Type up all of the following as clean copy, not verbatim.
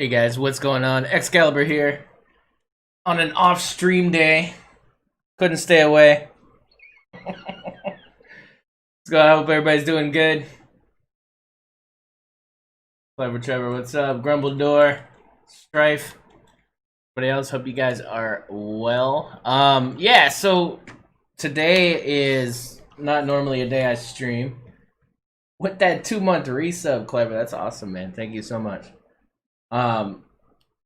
Hey guys, what's going on? XCaliber here on an off stream day. Couldn't stay away. Let's go. I hope everybody's doing good. Clever Trevor, what's up? Grumbledore, Strife, everybody else. Hope you guys are well. Yeah. So today is not normally a day I stream. With that 2-month resub, Clever, that's awesome, man. Thank you so much.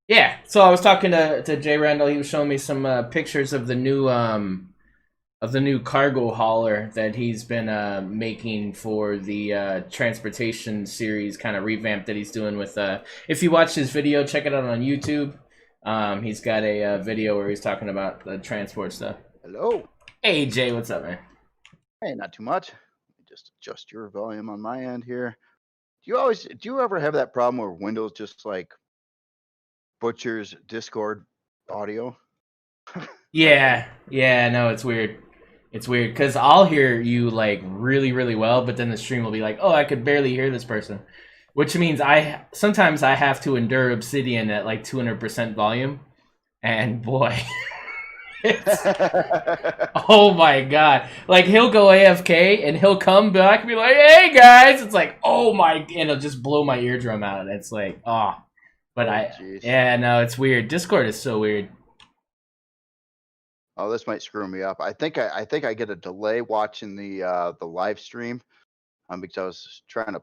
Yeah, so I was talking to JRandall. He was showing me some pictures of the new cargo hauler that he's been making for the transportation series kind of revamp that he's doing with if you watch his video, check it out on YouTube. He's got a video where he's talking about the transport stuff. Hello. Hey Jay, what's up, man? Hey, not too much. Just adjust your volume on my end here. Do you ever have that problem where Windows just like butchers Discord audio? Yeah, no, it's weird. It's weird because I'll hear you like really, really well, but then the stream will be like, "Oh, I could barely hear this person," which means sometimes I have to endure Obsidian at like 200% volume, and boy, oh my god! Like he'll go AFK and he'll come back and be like, "Hey guys," it's like, "Oh my," and it'll just blow my eardrum out. And it's like, oh, but yeah, no, it's weird. Discord is so weird. Oh, this might screw me up. I think I get a delay watching the live stream, because I was trying to.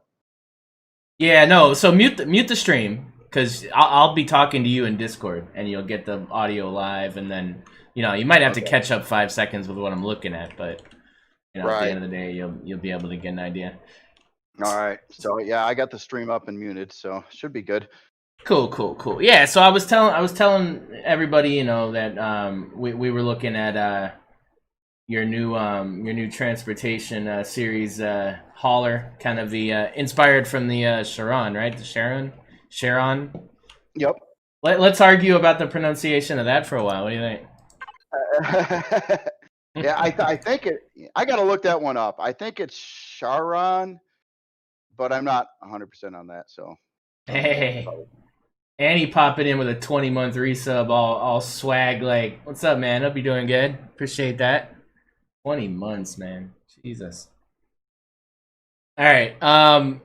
Yeah, no. So mute the stream because I'll be talking to you in Discord and you'll get the audio live, and then you might have to catch up 5 seconds with what I'm looking at, but at the end of the day you'll be able to get an idea. All right. So yeah, I got the stream up and muted, so should be good. Cool. Yeah, so I was telling everybody, that we were looking at your new transportation series hauler, kind of the inspired from the Charon, right? The Charon. Yep. Let's argue about the pronunciation of that for a while. What do you think? Yeah, I think it. I gotta look that one up. I think it's Charon, but I'm not 100% on that. So. Hey. Annie popping in with a 20-month resub, all swag like, "What's up, man? Hope you're doing good. Appreciate that." 20 months, man. Jesus. All right. Damn,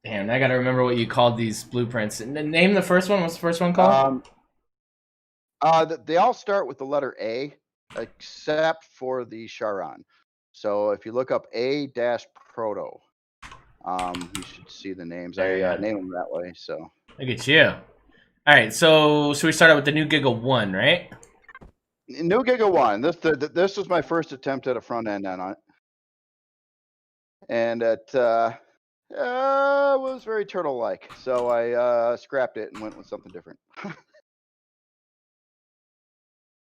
I gotta remember what you called these blueprints. Name the first one. What's the first one called? They all start with the letter A, except for the Charon. So if you look up A-Proto, you should see the names. I name them that way. So. Look at you. All right, so should we start out with the new Giga 1, right? New Giga 1. This was my first attempt at a front end on it, and it was very turtle-like. So I scrapped it and went with something different.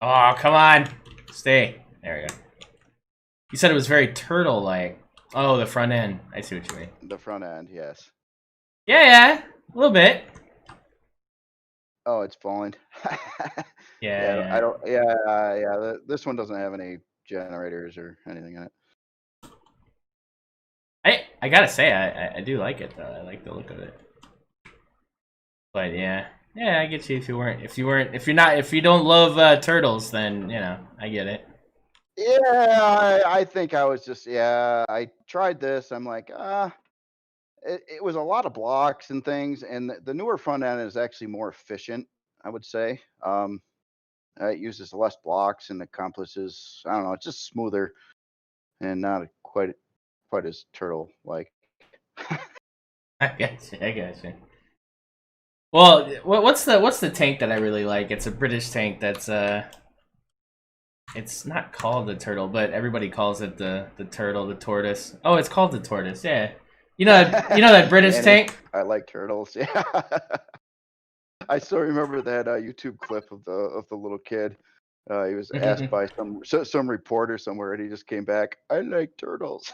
Oh, come on, stay. There we go. You said it was very turtle-like. Oh, the front end. I see what you mean. The front end, yes. Yeah, a little bit. Oh, it's falling. Yeah. I don't. Yeah. This one doesn't have any generators or anything in it. I gotta say, I do like it though. I like the look of it. But yeah, I get you. If you don't love turtles, then I get it. Yeah, I think I was just I tried this. I'm like, it was a lot of blocks and things, and the newer front end is actually more efficient, I would say. It uses less blocks and accomplishes, I don't know, it's just smoother and not quite as turtle-like. I got you. Well, what's the tank that I really like? It's a British tank that's it's not called the turtle, but everybody calls it the turtle, the tortoise. Oh, it's called the tortoise, yeah. You know that British tank? I like turtles. Yeah. I still remember that YouTube clip of the little kid. He was asked by some reporter somewhere, and he just came back, "I like turtles."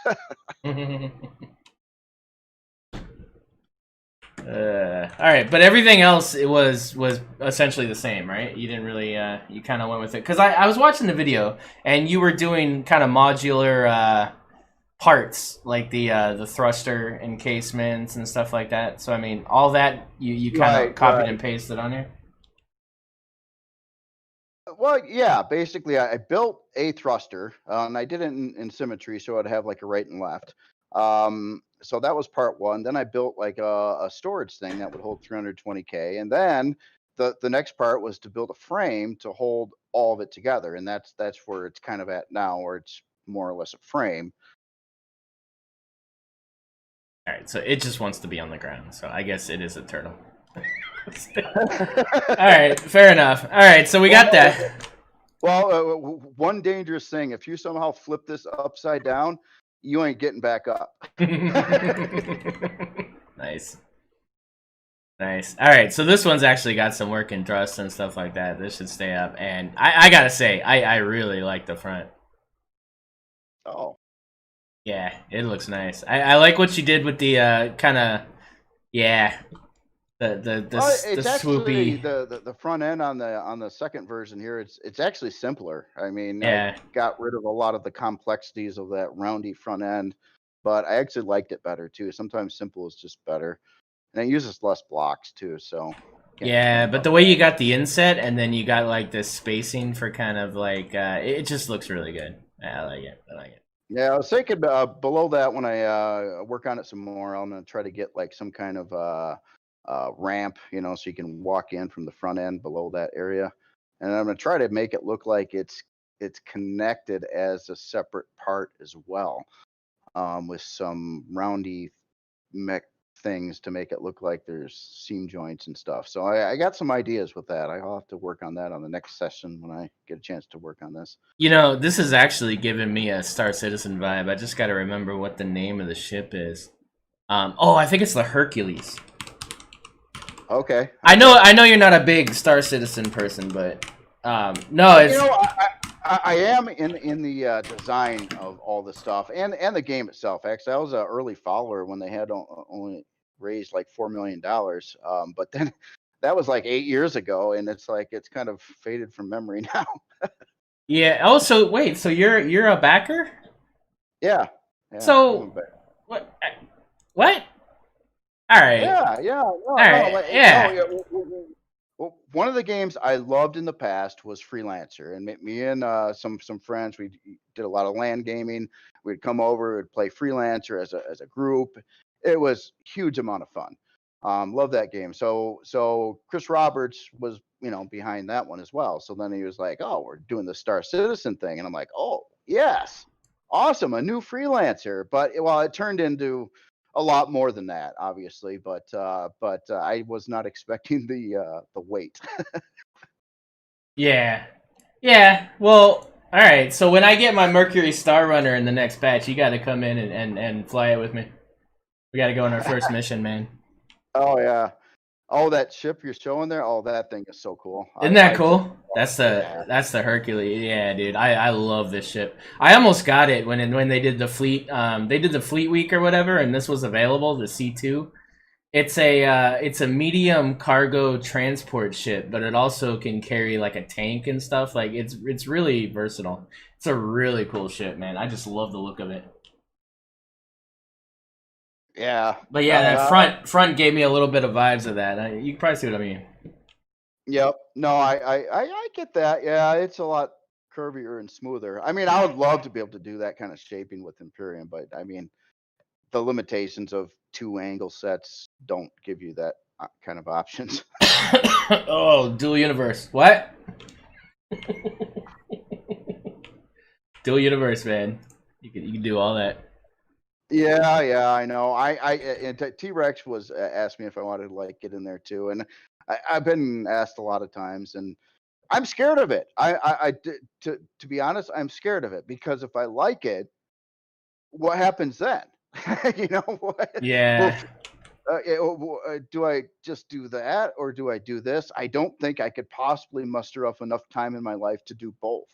All right, but everything else it was essentially the same, right? You didn't really you kind of went with it because I was watching the video and you were doing kind of modular parts like the thruster encasements and stuff like that. So I mean, all that you kind of copied and pasted on here. Well, yeah, basically, I built a thruster, and I did it in symmetry, so I'd have like a right and left. So that was part one. Then I built like a storage thing that would hold 320K, and then the next part was to build a frame to hold all of it together, and that's where it's kind of at now, where it's more or less a frame. All right, so it just wants to be on the ground. So I guess it is a turtle. All right, fair enough. All right, so we got that. Well, one dangerous thing: if you somehow flip this upside down, you ain't getting back up. Nice. Nice. All right, so this one's actually got some work in thrust and stuff like that. This should stay up, and I gotta say, I really like the front. Oh. Yeah, it looks nice. I like what you did with the kind of, yeah, the It's swoopy. actually the front end on the second version here. It's actually simpler. I mean, Yeah. I got rid of a lot of the complexities of that roundy front end, but I actually liked it better too. Sometimes simple is just better, and it uses less blocks too. So Yeah, but the way you got the inset and then you got like this spacing for kind of like it just looks really good. I like it. I like it. Yeah, I was thinking below that when I work on it some more, I'm gonna try to get like some kind of ramp, you know, so you can walk in from the front end below that area, and I'm gonna try to make it look like it's connected as a separate part as well, with some roundy mech things to make it look like there's seam joints and stuff. So I got some ideas with that. I'll have to work on that on the next session when I get a chance to work on this. You know, this is actually giving me a Star Citizen vibe. I just got to remember what the name of the ship is. Oh, I think it's the Hercules. Okay. I know you're not a big Star Citizen person, but no, it's. You know, I am in the design of all this stuff and the game itself. Actually, I was an early follower when they had only raised like $4 million. But then that was like 8 years ago, and it's like it's kind of faded from memory now. Yeah. Oh, so wait. So you're a backer? Yeah. So what? What? All right. Yeah. All right. Yeah. Well, one of the games I loved in the past was Freelancer, and me and some friends, we did a lot of LAN gaming. We'd come over, we'd play Freelancer as a group. It was huge amount of fun. Love that game. So Chris Roberts was behind that one as well. So then he was like, "Oh, we're doing the Star Citizen thing," and I'm like, "Oh yes, awesome, a new Freelancer." But it turned into a lot more than that, obviously, but I was not expecting the weight. Yeah. Yeah. Well. All right. So when I get my Mercury Star Runner in the next patch, you got to come in and fly it with me. We got to go on our first mission, man. Oh yeah. Oh, that ship you're showing there. Oh, that thing is so cool. Isn't that cool? That's the Hercules. Yeah, dude. I love this ship. I almost got it when they did the fleet. They did the fleet week or whatever, and this was available. The C2. It's a medium cargo transport ship, but it also can carry like a tank and stuff. Like it's really versatile. It's a really cool ship, man. I just love the look of it. Yeah. But yeah, that front gave me a little bit of vibes of that. You can probably see what I mean. Yep. No, I get that. Yeah, it's a lot curvier and smoother. I mean, I would love to be able to do that kind of shaping with Empyrion, but I mean, the limitations of 2 angle sets don't give you that kind of options. Oh, dual universe. What? Dual universe, man. You can do all that. Yeah, I know. And T-Rex was asked me if I wanted to like get in there too, and I've been asked a lot of times, and I'm scared of it. To be honest, I'm scared of it because if I like it, what happens then? You know what? Yeah. Do I just do that or do I do this? I don't think I could possibly muster up enough time in my life to do both.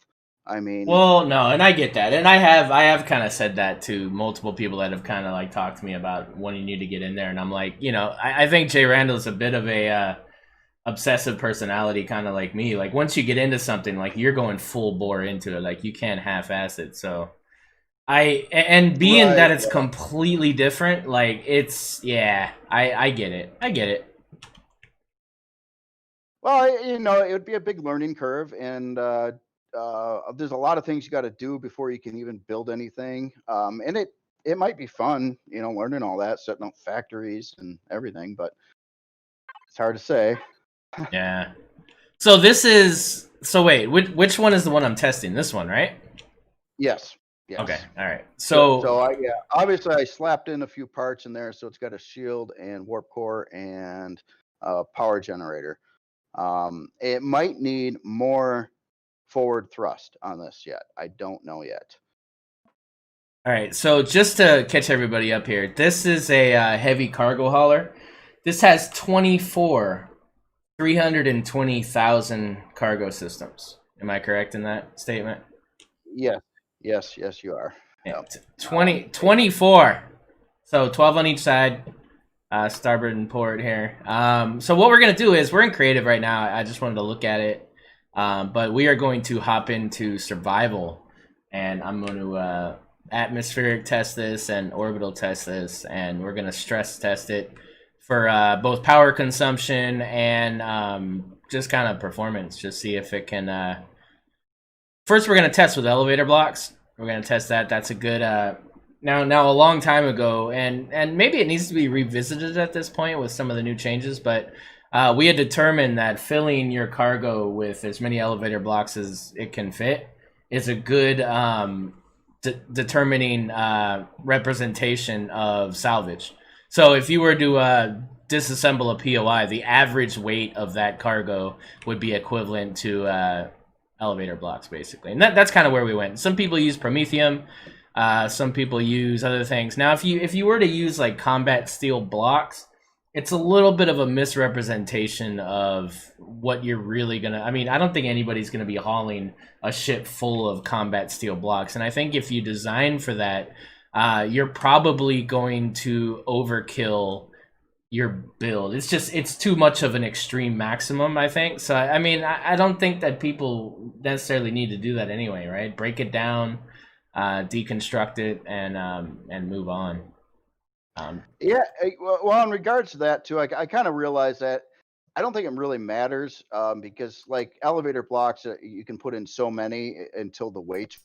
I mean, well, no, and I get that, and I have kind of said that to multiple people that have kind of like talked to me about wanting you to get in there, and I'm like, I think JRandall is a bit of a obsessive personality, kind of like me. Like once you get into something, like you're going full bore into it, like you can't half-ass it. So And being Right, that it's yeah. completely different, like it's I get it. I get it. Well, you know, it would be a big learning curve, and there's a lot of things you got to do before you can even build anything. And it might be fun, you know, learning all that, setting up factories and everything, but it's hard to say. Yeah. So this is wait, which one is the one I'm testing? This one, right? Yes, Okay. yes. All right. So So yeah, obviously I slapped in a few parts in there, so it's got a shield and warp core and a power generator. It might need more forward thrust on this yet. I don't know yet. all right. So just to catch everybody up here, this is a heavy cargo hauler. This has 24 320,000 cargo systems. Am I correct in that statement? Yes, yes, you are. Yeah, Yep. 24. So 12 on each side, starboard and port here. So what we're going to do is we're in creative right now. I just wanted to look at it. But we are going to hop into survival, and I'm going to atmospheric test this and orbital test this, and we're going to stress test it for both power consumption and just kind of performance. Just see if it can. First, we're going to test with elevator blocks. We're going to test that. That's a good. Now, a long time ago, and maybe it needs to be revisited at this point with some of the new changes, but we had determined that filling your cargo with as many elevator blocks as it can fit is a good determining representation of salvage. So if you were to disassemble a POI, the average weight of that cargo would be equivalent to elevator blocks, basically. And that's kind of where we went. Some people use Promethium. Some people use other things. Now, if you were to use like combat steel blocks, it's a little bit of a misrepresentation of what you're really gonna. I mean, I don't think anybody's gonna be hauling a ship full of combat steel blocks, and I think if you design for that, you're probably going to overkill your build. It's too much of an extreme maximum, I think. So I mean, I don't think that people necessarily need to do that anyway, right? Break it down, deconstruct it, and move on. Yeah. Well, in regards to that too, I kind of realized that I don't think it really matters because like elevator blocks, you can put in so many until the weight's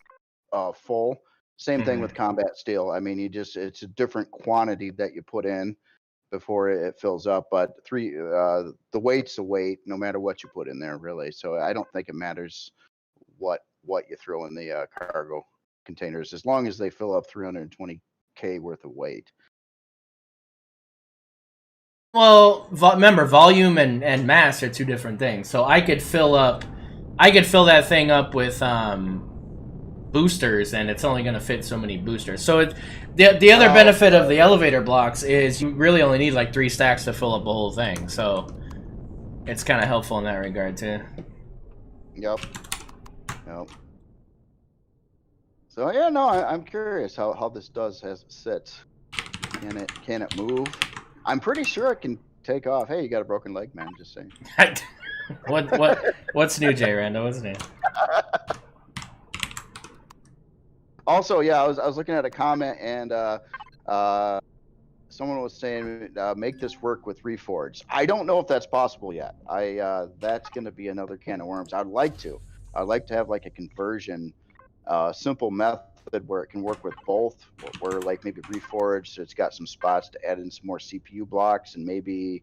full. Same thing with combat steel. I mean, it's a different quantity that you put in before it fills up. But the weight's the weight, no matter what you put in there, really. So I don't think it matters what you throw in the cargo containers as long as they fill up 320K worth of weight. Well, remember, volume and mass are two different things. So I could fill that thing up with boosters, and it's only going to fit so many boosters. So the other benefit of the elevator blocks is you really only need like 3 stacks to fill up the whole thing. So it's kind of helpful in that regard too. Yep. So yeah, no, I'm curious how this does as it sits. Can it move? I'm pretty sure it can take off. Hey, you got a broken leg, man. Just saying. What's new, JRandall? What's new? Also, yeah, I was looking at a comment and someone was saying make this work with Reforged. I don't know if that's possible yet. That's going to be another can of worms. I'd like to have like a conversion, simple method where it can work with both, where like maybe Reforged, so it's got some spots to add in some more CPU blocks and maybe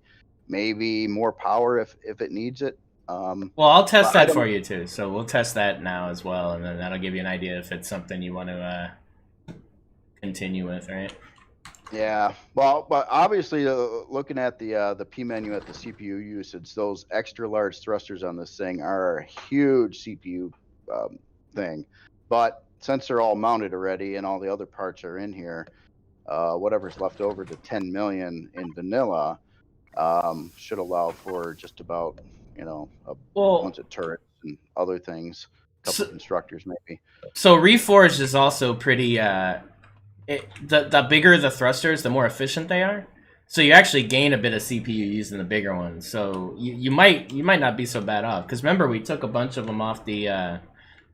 more power if it needs it. Well, I'll test that for you too. So we'll test that now as well, and then that'll give you an idea if it's something you want to continue with, right? Yeah, well, but obviously, looking at the P menu at the CPU usage, those extra large thrusters on this thing are a huge CPU thing. But since they're all mounted already and all the other parts are in here, whatever's left over to 10 million in vanilla should allow for just about, a bunch of turrets and other things, a couple constructors maybe. So Reforged is also pretty. The bigger the thrusters, the more efficient they are. So you actually gain a bit of CPU using the bigger ones. So you might not be so bad off. Because remember, we took a bunch of them off the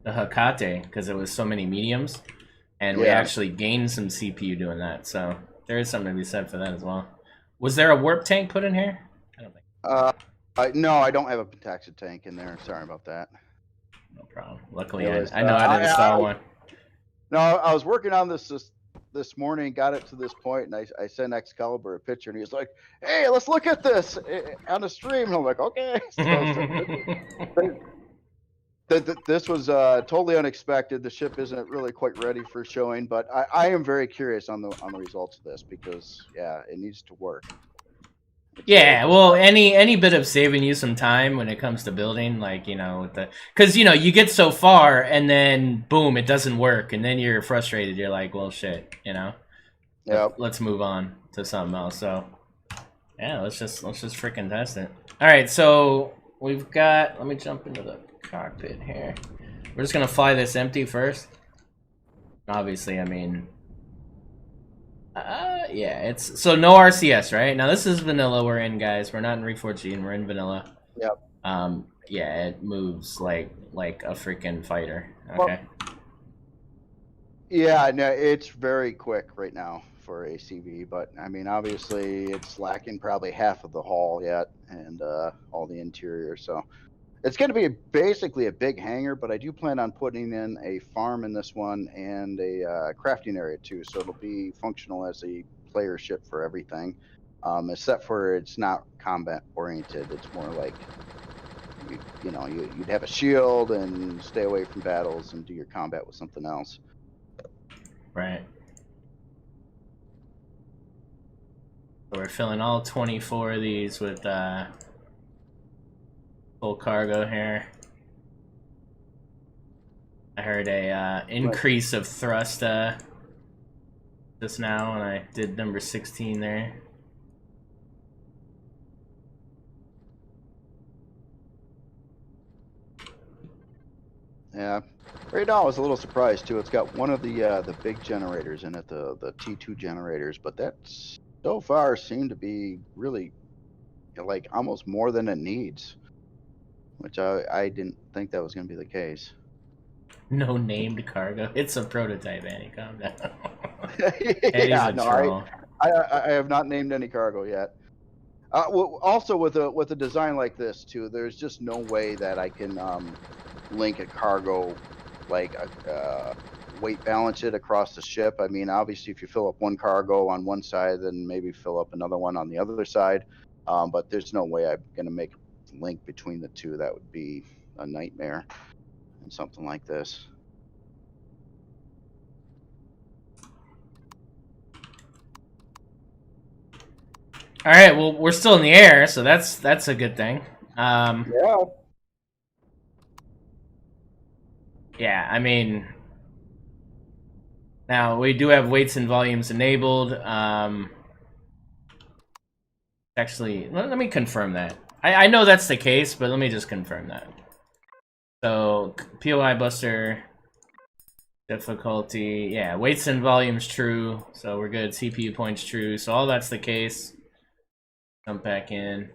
Hecate because it was so many mediums. and we Yeah. actually gained some CPU doing that. So there is something to be said for that as well. Was there a warp tank put in here? I don't think. No, I don't have a Pentaxa tank in there. Sorry about that. No problem. Luckily, It was, I know how to install one. No, I was working on this morning, got it to this point, and I sent XCaliber a picture, and he was like, "Hey, let's look at this on the stream." And I'm like, "Okay." This was totally unexpected. The ship isn't really quite ready for showing, but I am very curious on the results of this because yeah, it needs to work. Yeah, well, any bit of saving you some time when it comes to building, like, you know, with the, because, you know, you get so far and then boom, it doesn't work, and then you're frustrated. You're like, well, shit, you know. Yeah. Let's move on to something else. So, yeah, let's just freaking test it. All right, so we've got. Let me jump into the cockpit here. We're just gonna fly this empty first. Obviously, I mean. Yeah, it's so no RCS, right? Now this is vanilla we're in, guys. We're not in Reforged, we're in vanilla. Yep. Yeah, it moves like a freaking fighter. Okay. Well, yeah, no, it's very quick right now for ACV, but I mean, obviously, it's lacking probably half of the hull yet and all the interior. So it's going to be basically a big hangar, but I do plan on putting in a farm in this one and a crafting area too. So it'll be functional as a player ship for everything, except for it's not combat oriented. It's more like, you know, you'd have a shield and stay away from battles and do your combat with something else. Right. So we're filling all 24 of these with full cargo here. I heard a increase of thrust just now, and I did number 16 there. Yeah, right now I was a little surprised too. It's got one of the big generators in it, the T2 generators, but that so far seemed to be really like almost more than it needs, which I didn't think that was going to be the case. No named cargo. It's a prototype, Annie. Calm down. Yeah, no, I have not named any cargo yet. Also, with a design like this too, there's just no way that I can link a cargo, like weight balance it across the ship. I mean, obviously, if you fill up one cargo on one side, then maybe fill up another one on the other side. But there's no way I'm going to make a link between the two. That would be a nightmare in something like this. All right, well, we're still in the air, so that's a good thing. Yeah. Yeah, I mean, now we do have weights and volumes enabled. Actually, let me confirm that. I know that's the case, but let me just confirm that. So, POI Buster, difficulty, yeah, weights and volumes true, so we're good. CPU points true, so all that's the case. Jump back in.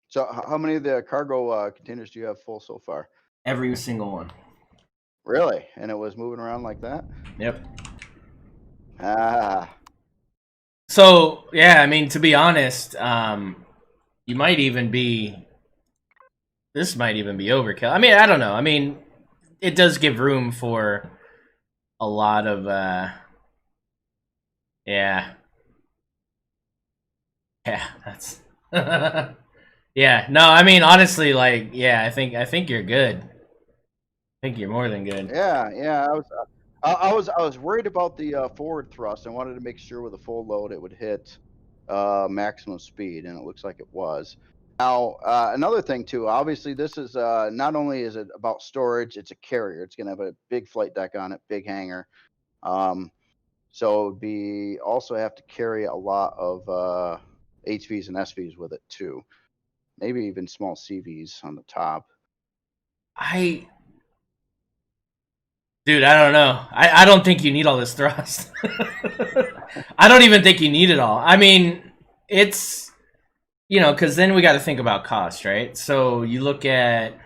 So how many of the cargo containers do you have full so far? Every single one. Really? And it was moving around like that? Yep. Ah. So, yeah, I mean, to be honest, you might even be... This might even be overkill. I mean, I don't know. I mean, it does give room for a lot of, yeah. Yeah, that's... Yeah, no, I mean, honestly, like, yeah, I think you're good. I think you're more than good. Yeah. I was worried about the forward thrust. I wanted to make sure with a full load it would hit maximum speed, and it looks like it was. Now, another thing too. Obviously, this is not only is it about storage, it's a carrier. It's going to have a big flight deck on it, big hangar. So it'd be also have to carry a lot of HVs and SVs with it too. Maybe even small CVs on the top. Dude, I don't know. I don't think you need all this thrust. I don't even think you need it all. I mean, it's, you know, because then we got to think about cost, right? So you look at,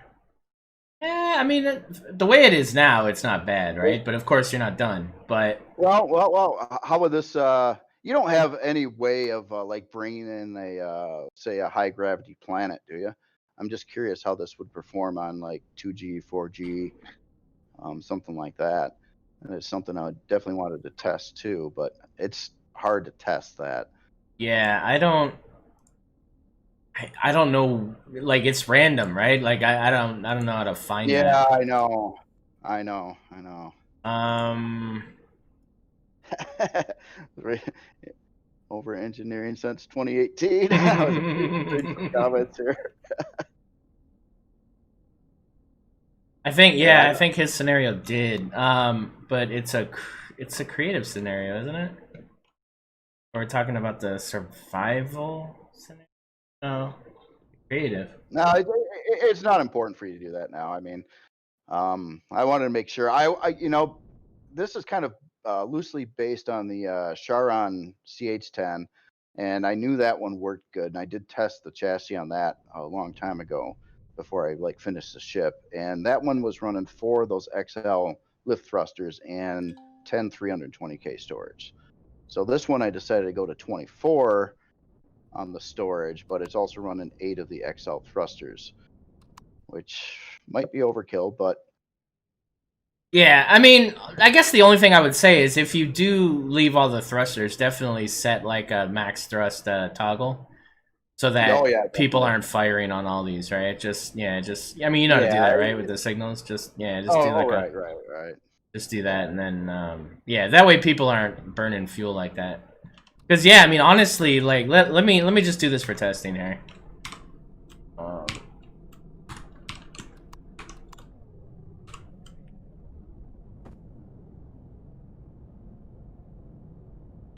I mean, the way it is now, it's not bad, right? But of course, you're not done. But Well. How would this? You don't have any way of like bringing in a say a high gravity planet, do you? I'm just curious how this would perform on like 2G, 4G, something like that. And it's something I definitely wanted to test too, but it's hard to test that. yeah, I don't know. Like it's random, right? Like I don't know how to find Yeah, that. I know. I know. I know. Um, Over engineering since 2018. I was reading some comments here. I Yeah, think his scenario did. But it's a creative scenario, isn't it? We're talking about the survival scenario. No, creative. no, it's not important for you to do that now. I mean, I wanted to make sure. This is kind of loosely based on the Charon CH10, and I knew that one worked good, and I did test the chassis on that a long time ago before I like finished the ship, and that one was running 4 of those XL lift thrusters and 10 320K storage. So this one I decided to go to 24 on the storage, but it's also running 8 of the XL thrusters, which might be overkill, but Yeah, I mean, I guess the only thing I would say is if you do leave all the thrusters, definitely set like a max thrust toggle so oh that yeah, people definitely. aren't firing on all these, right? Just I mean, you know how to do Yeah. that, right? With the signals, just do Oh, like a right. just do that, Yeah. and then yeah, that way people aren't burning fuel like that. Because yeah, I mean, honestly, like let me just do this for testing here. Um,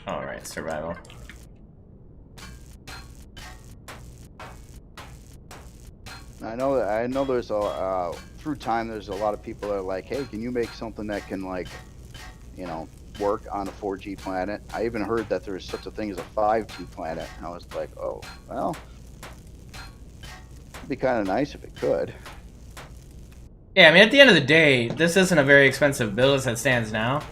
all right, survival. I know there's a through time there's a lot of people that are like, hey, can you make something that can like, you know, work on a 4G planet? I even heard that there's such a thing as a 5G planet. And I was like, oh, well, it'd be kind of nice if it could. Yeah, I mean, at the end of the day, this isn't a very expensive build as it stands now.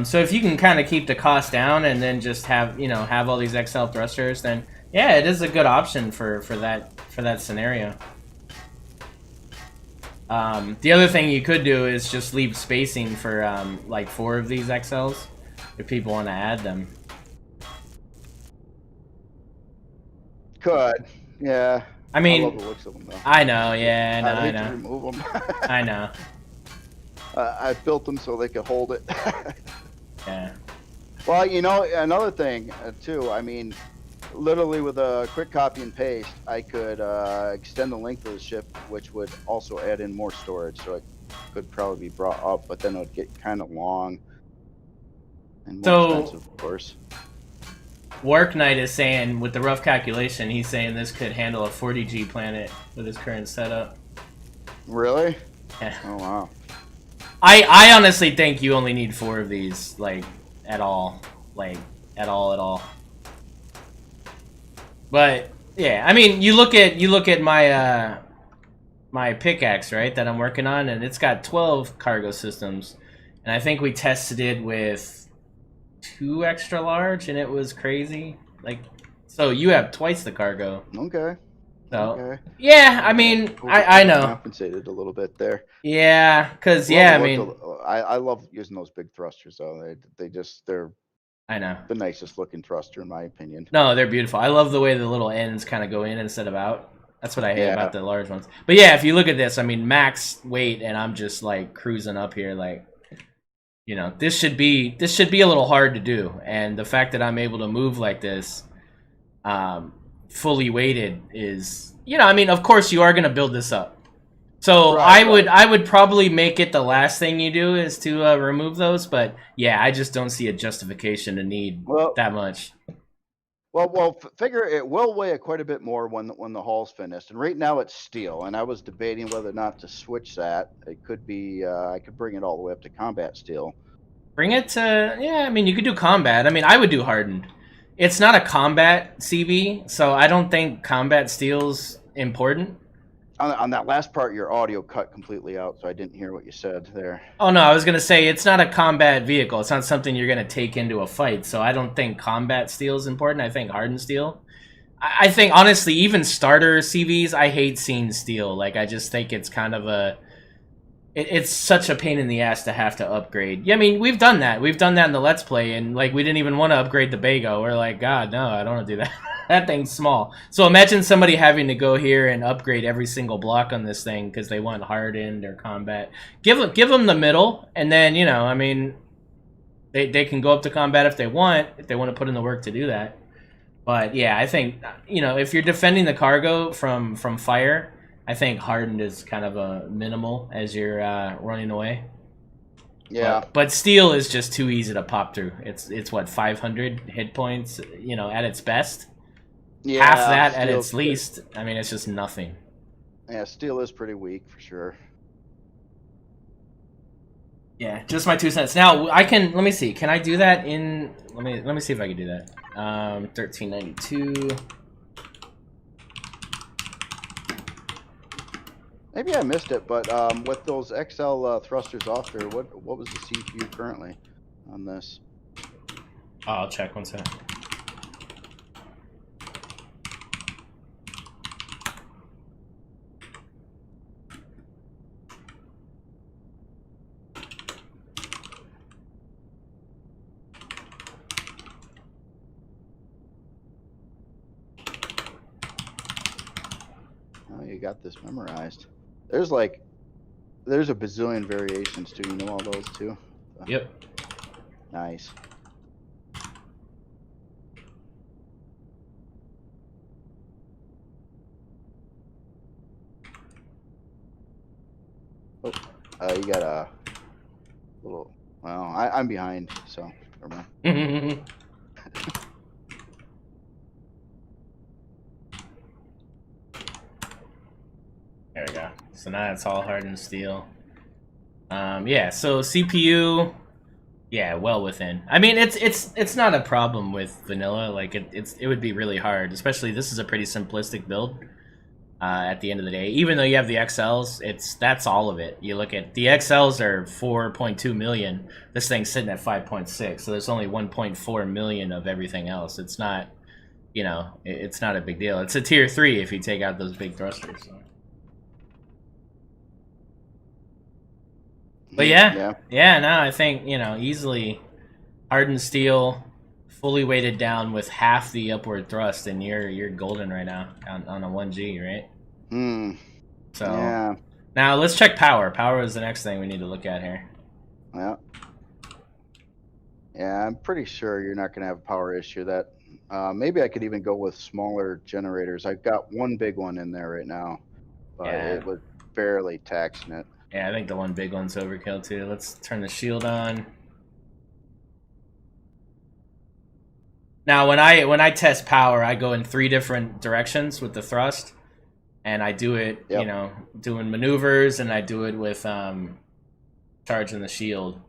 So if you can kind of keep the cost down and then just have have all these XL thrusters, then yeah, it is a good option for that scenario. The other thing you could do is just leave spacing for like 4 of these XLs if people want to add them. Could, yeah. I I love mean, the looks of them though. I know, yeah, I'd I hate to know, remove them. I know, I built them so they could hold it. yeah. Well, you know, another thing too. I mean, literally with a quick copy and paste, I could extend the length of the ship, which would also add in more storage. So it could probably be brought up, but then it would get kind of long and more expensive, So of course. Work Knight is saying, with the rough calculation, he's saying this could handle a 40G planet with his current setup. Really? Yeah. Oh wow. I honestly think you only need 4 of these, like, at all. Like, at all. But, yeah, I mean, you look at my, my pickaxe, right, that I'm working on, and it's got 12 cargo systems. And I think we tested it with 2 extra large, and it was crazy. Like, so you have twice the cargo. Okay. So, Okay. yeah, I mean, I know. Compensated a little bit there. Yeah, because, Love yeah, I the look mean, I love using those big thrusters though. They're I know. the nicest looking thruster in my opinion. No, they're beautiful. I love the way the little ends kind of go in instead of out. That's what I hate Yeah. about the large ones. But yeah, if you look at this, I mean, max weight, and I'm just like cruising up here, like, this should be a little hard to do. And the fact that I'm able to move like this, fully weighted, is, I mean, of course you are going to build this up. So Right. I would probably make it the last thing you do is to remove those. But yeah, I just don't see a justification to need Well, that much. figure it will weigh quite a bit more when the hull's finished. And right now it's steel, and I was debating whether or not to switch that. It could be I could bring it all the way up to combat steel. Bring it to, yeah, I mean, you could do combat. I mean, I would do hardened. It's not a combat CB, so I don't think combat steel's important. On that last part, your audio cut completely out, so I didn't hear what you said there. Oh no, I was gonna say it's not a combat vehicle. It's not something you're gonna take into a fight. So I don't think combat steel is important. I think hardened steel. I think honestly, even starter CVs, I hate seeing steel. Like I just think it's kind of a, it's such a pain in the ass to have to upgrade. Yeah, I mean we've done that. We've done that in the Let's Play, and like we didn't even want to upgrade the Bago. We're like, God, no, I don't want to do that. That thing's small. So imagine somebody having to go here and upgrade every single block on this thing because they want hardened or combat. Give them the middle, and then, you know, I mean, they can go up to combat if they want to put in the work to do that. But yeah, I think, you know, if you're defending the cargo from fire, I think hardened is kind of a minimal as you're running away. Yeah. But steel is just too easy to pop through. It's what, 500 hit points, you know, at its best. Yeah, Half that at steel's its least. I mean, it's just nothing. Yeah, steel is pretty weak for sure. Yeah, just my 2 cents. Now I can, let me see. Can I do that in? Let me see if I can do that. 1392. Maybe I missed it, but with those XL thrusters off there, what was the CPU currently on this? Oh, I'll check 1 second. Oh, you got this memorized. There's a bazillion variations too. You know all those too? Yep. Nice. Oh, you got a little. Well, I'm behind, so never mind. There we go. So now it's all hardened steel. Yeah. So CPU, yeah, well within. I mean, it's not a problem with vanilla. Like it would be really hard, especially this is a pretty simplistic build. At the end of the day, even though you have the XLs, that's all of it. You look at the XLs are 4.2 million. This thing's sitting at 5.6, so there's only 1.4 million of everything else. It's not, you know, it's not a big deal. It's a tier 3 if you take out those big thrusters. So. But yeah, no, I think, you know, easily hardened steel, fully weighted down with half the upward thrust, and you're golden right now on a 1G, right? So yeah. Now let's check power. Power is the next thing we need to look at here. Yeah. Yeah, I'm pretty sure you're not going to have a power issue. That maybe I could even go with smaller generators. I've got one big one in there right now, but it was barely taxing it. Yeah, I think the one big one's overkill too. Let's turn the shield on. Now, when I test power, I go in 3 different directions with the thrust, and I do it, you know, doing maneuvers, and I do it with charging the shield,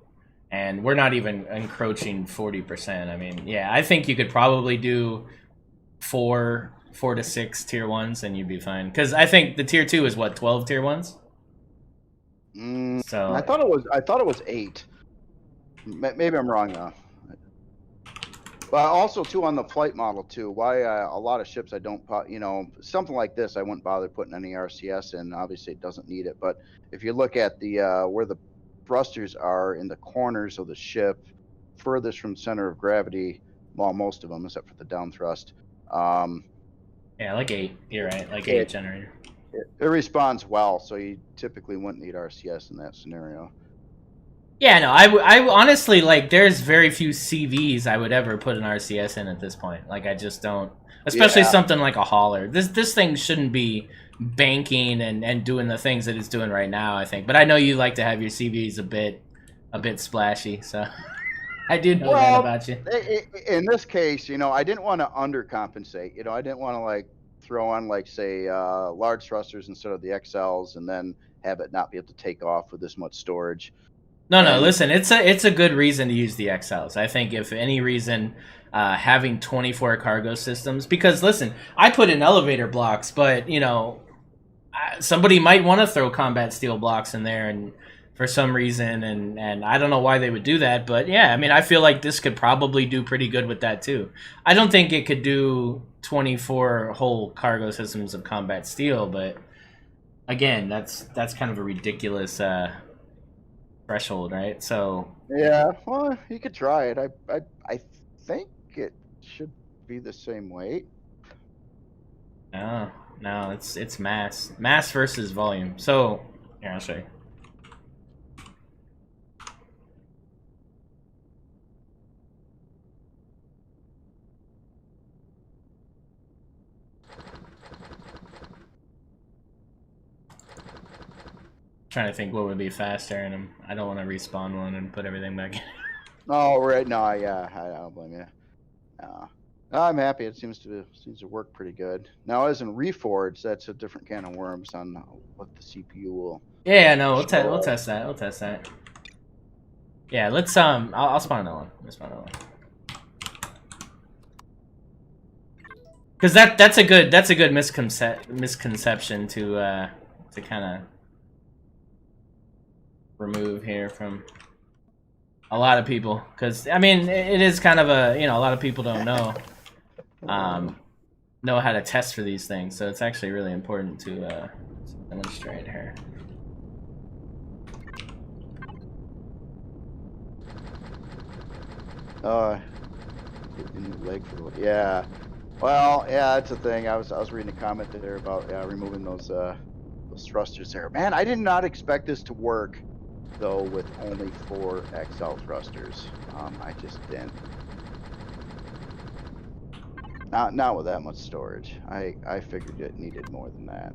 and we're not even encroaching 40%. I mean, yeah, I think you could probably do 4 to 6 tier 1s, and you'd be fine. Because I think the tier 2 is what, 12 tier 1s. So I thought it was 8. Maybe I'm wrong though. But also too on the flight model too. Why a lot of ships I don't, you know, something like this I wouldn't bother putting any RCS in. Obviously it doesn't need it. But if you look at the where the thrusters are in the corners of the ship, furthest from center of gravity, well, most of them except for the down thrust. Yeah, like 8. You're right, like 8 generator. It responds well, so you typically wouldn't need RCS in that scenario. Yeah, no, I honestly, like, there's very few CVs I would ever put an RCS in at this point. Like, I just don't, especially something like a hauler. This thing shouldn't be banking and doing the things that it's doing right now, I think. But I know you like to have your CVs a bit splashy, so I do know that about you. In this case, you know, I didn't want to undercompensate. You know, I didn't want to like throw on like say large thrusters instead of the XLs and then have it not be able to take off with this much storage. No, listen, it's a good reason to use the XLs. I think if any reason, having 24 cargo systems, because listen, I put in elevator blocks, but you know, somebody might want to throw combat steel blocks in there, and for some reason, and I don't know why they would do that, but yeah, I mean, I feel like this could probably do pretty good with that too. I don't think it could do 24 whole cargo systems of combat steel, but again, that's kind of a ridiculous threshold, right? So Yeah, well, you could try it. I think it should be the same weight. no, it's mass versus volume. So here, I'll show you. Trying to think what would be faster, and I don't want to respawn one and put everything back in. Oh, right. No, yeah, I don't blame you. I'm happy. It seems to work pretty good. Now, as in Reforged, that's a different can of worms on what the CPU will. Yeah, no, we'll test that. We'll test that. Yeah, let's I'll spawn another one. Let's spawn another one. Because that's a good misconception to kind of remove here from a lot of people. Because I mean, it is kind of a, a lot of people don't know how to test for these things, so it's actually really important to demonstrate here. Leg for the, yeah. Well, yeah, that's the thing. I was reading a comment there about removing those thrusters there. Man, I did not expect this to work though with only 4 XL thrusters. I just didn't. Not with that much storage. I figured it needed more than that.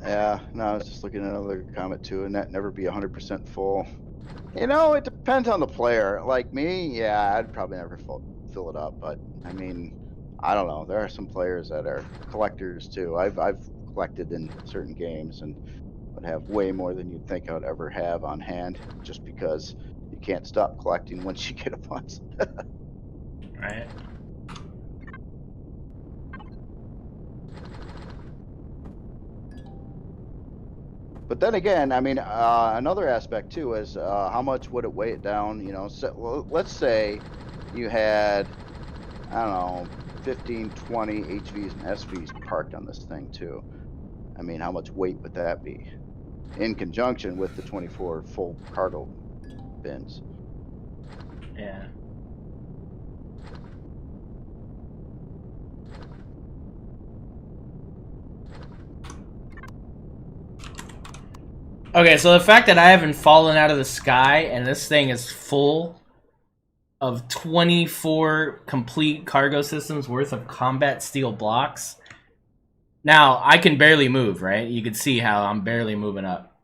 Yeah, no, I was just looking at another comment too, and that never be 100% full. You know, it depends on the player. Like me, yeah, I'd probably never fill it up. But I mean, I don't know. There are some players that are collectors too. I've collected in certain games and would have way more than you'd think I would ever have on hand, just because you can't stop collecting once you get a bunch. Right. But then again, I mean, another aspect too is how much would it weigh it down? You know, so, well, let's say you had, I don't know, 15, 20 HVs and SVs parked on this thing too. I mean, how much weight would that be in conjunction with the 24 full cargo bins? Yeah. Okay, so the fact that I haven't fallen out of the sky and this thing is full of 24 complete cargo systems worth of combat steel blocks. Now, I can barely move, right? You can see how I'm barely moving up.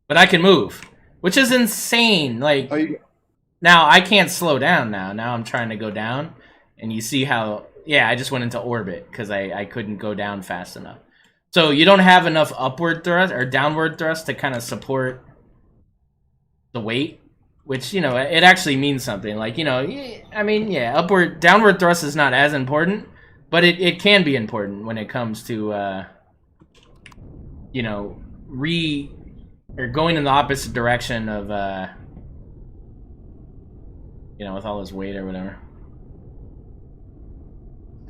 But I can move, which is insane. Like, now I can't slow down now. Now I'm trying to go down, and you see how, yeah, I just went into orbit because I couldn't go down fast enough. So you don't have enough upward thrust or downward thrust to kind of support the weight, which, it actually means something. Like, I mean, yeah, downward thrust is not as important, but it can be important when it comes to, going in the opposite direction of, with all this weight or whatever.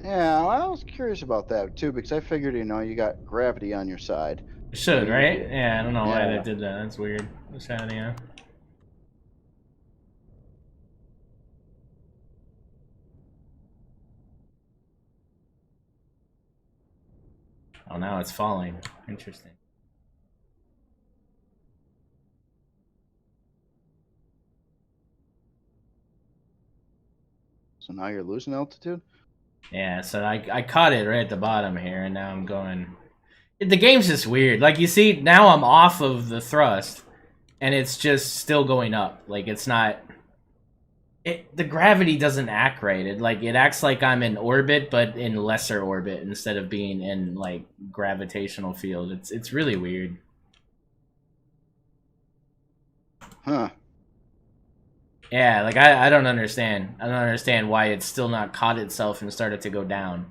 Yeah, I was curious about that too, because I figured, you got gravity on your side. It should, right? Yeah, I don't know why they did that. That's weird. What's happening now? Oh, now it's falling. Interesting. So now you're losing altitude? Yeah, so I caught it right at the bottom here, and now I'm going... The game's just weird. Like, you see, now I'm off of the thrust, and it's just still going up. Like, it's not... the gravity doesn't act right. It acts like I'm in orbit, but in lesser orbit instead of being in, like, gravitational field. It's really weird. Huh. Yeah, like, I don't understand. I don't understand why it's still not caught itself and started to go down.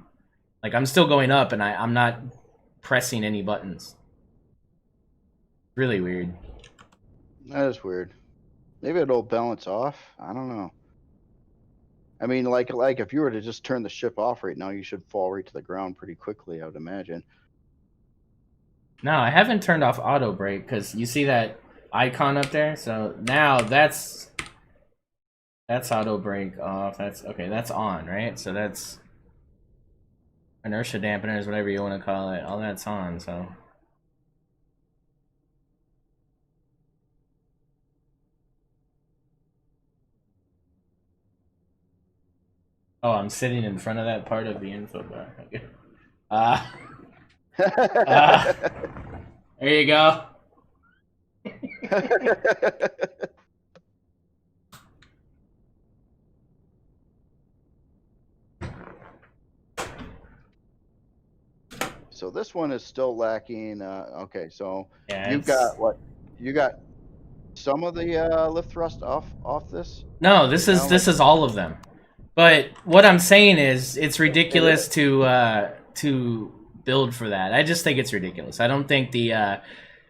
Like, I'm still going up, and I'm not pressing any buttons. Really weird. That is weird. Maybe it'll balance off. I don't know. I mean, like if you were to just turn the ship off right now, you should fall right to the ground pretty quickly, I would imagine. No, I haven't turned off auto brake because you see that icon up there. So now that's auto brake off. That's okay. That's on, right? So that's inertia dampeners, whatever you want to call it. All that's on. So. Oh, I'm sitting in front of that part of the info bar. Okay. There you go. So this one is still lacking. Okay, so Yeah, you've got what? You got some of the lift thrust off this? No, this is all of them. But what I'm saying is, it's ridiculous to build for that. I just think it's ridiculous. I don't think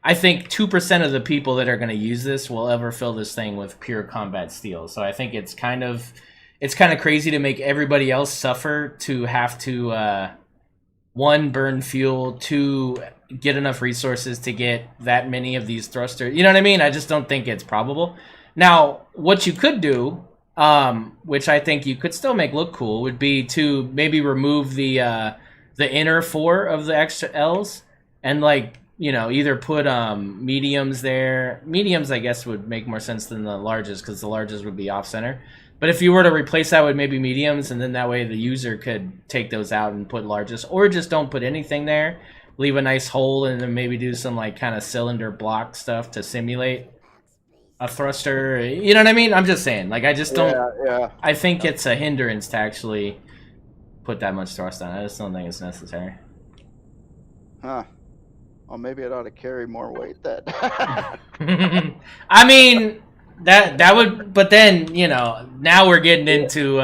I think 2% of the people that are going to use this will ever fill this thing with pure combat steel. So I think it's kind of crazy to make everybody else suffer to have to 1, burn fuel, 2, get enough resources to get that many of these thrusters. You know what I mean? I just don't think it's probable. Now, what you could do, which I think you could still make look cool, would be to maybe remove the inner 4 of the extra L's and, like, you know, either put mediums there. Mediums, I guess, would make more sense than the larges because the larges would be off center. But if you were to replace that with maybe mediums, and then that way the user could take those out and put larges, or just don't put anything there, leave a nice hole, and then maybe do some like kind of cylinder block stuff to simulate a thruster. You know what I mean? I'm just saying. Like, I just don't. Yeah. I think it's a hindrance to actually put that much thrust on. I just don't think it's necessary. Huh. Well, maybe it ought to carry more weight then. I mean, that would, but then, you know, now we're getting into